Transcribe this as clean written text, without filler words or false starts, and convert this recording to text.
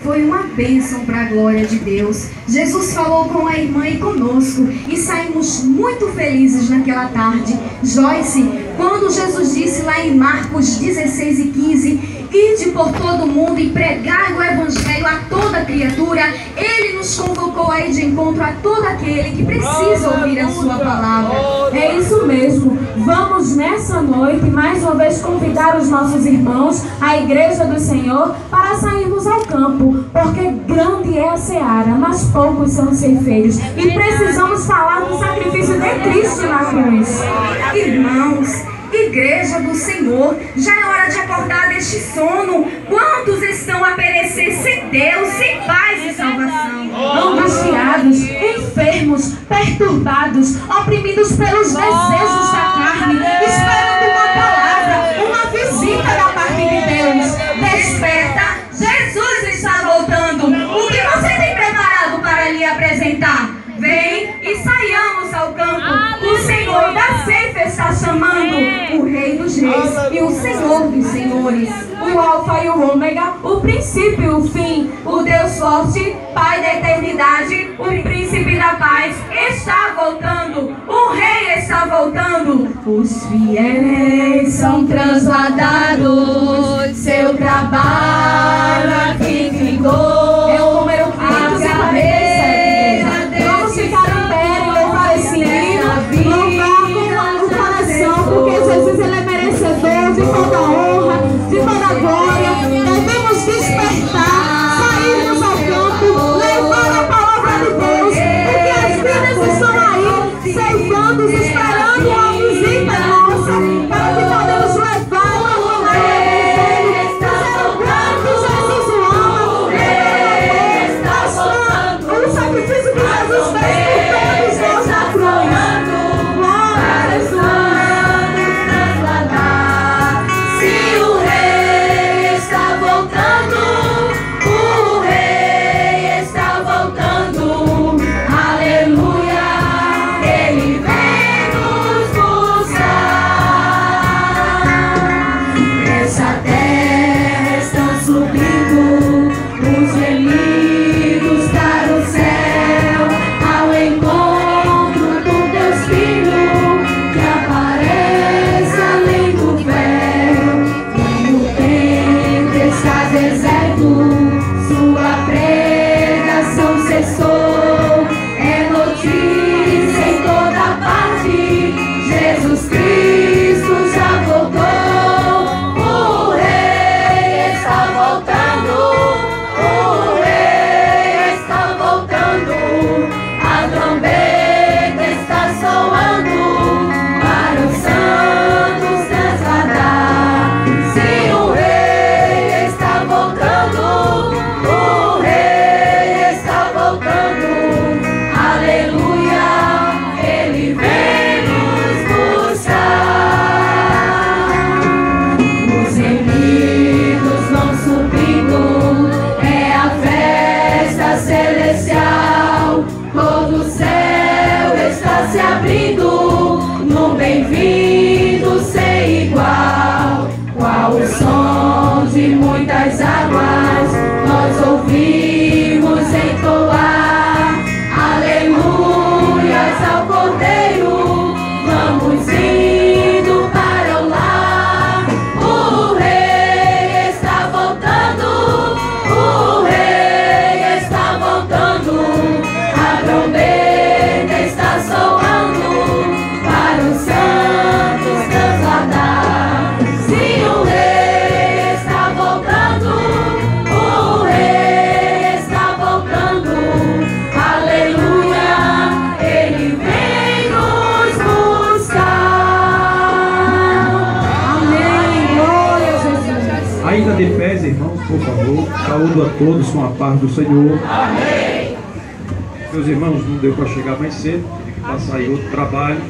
Foi uma bênção para a glória de Deus. Jesus falou com a irmã e conosco e saímos muito felizes naquela tarde. Joyce, quando Jesus disse lá em Marcos 16:15, ide por todo mundo e pregai o evangelho a toda criatura, Ele nos convocou a ir de encontro a todo aquele que precisa ouvir a sua palavra. É isso mesmo. Vamos nessa noite mais uma vez convidar os nossos irmãos, a Igreja do Senhor, para sairmos ao campo, porque grande é a seara, mas poucos são os ceifeiros, e precisamos falar do sacrifício de Cristo na cruz. Irmãos, Igreja do Senhor, já é hora de acordar deste sono. Quantos estão a perecer sem Deus, sem paz e salvação? Angustiados, enfermos, perturbados, oprimidos pelos desejos da carne, esperando uma palavra, uma visita da parte de Deus. Desperta, Jesus está voltando. O que você tem preparado para lhe apresentar? Vem e saiamos ao campo. O Senhor da ceifa está chamando, o Rei dos Reis e o Senhor dos Senhores. O Alfa e o Ômega, o princípio e o fim, o Deus forte, Pai da eternidade, o príncipe da paz, está voltando, o Rei está voltando. Os fiéis são trasladados, seu trabalho aqui ficou. É o número 547. Vamos ficar em pé e louvar esse hino, louvar com o coração, porque Jesus ele é merecedor de toda honra, de toda glória. Devemos despertar, sairmos ao campo, levar a palavra de Deus, porque as vidas estão aí, ceifando, esperando uma visita nossa, para que podemos levar uma palavra dele. Serão grandes, Jesus o ama, o sacrifício que Jesus fez por todos nós na cruz. Glória a Jesus. Se o Rei está voltando, o Rei está voltando, aleluia, Ele vem nos buscar. Essa terra está subindo, os gemidos para o céu, ao encontro do Deus Filho, que aparece além do véu. E o templo está deserto, sua pregação cessou. É notícia em toda parte, Jesus Cristo já voltou. O Rei está voltando, o Rei está voltando. A trombeta está soando para os santos transladar. Se o Rei está voltando, o Rei está voltando, aleluia, Ele vem nos buscar. Os gemidos vão subindo, é a festa celestial, todo o céu está se abrindo, num bem-vindo sem igual. Qual o som de muitas águas nós ouvimos entoar, aleluias ao Cordeiro, vamos indo para o lar. O Rei está voltando, o Rei está voltando, a trombeta está soando para os santos transladar. Se o Rei está voltando, o Rei está voltando, aleluia, Ele vem nos buscar. Amém. Glória a Jesus. Ainda de pés, irmãos, por favor. Saúdo a todos com a paz do Senhor. Amém. Meus irmãos, não deu para chegar mais cedo, tive que passar em outro trabalho.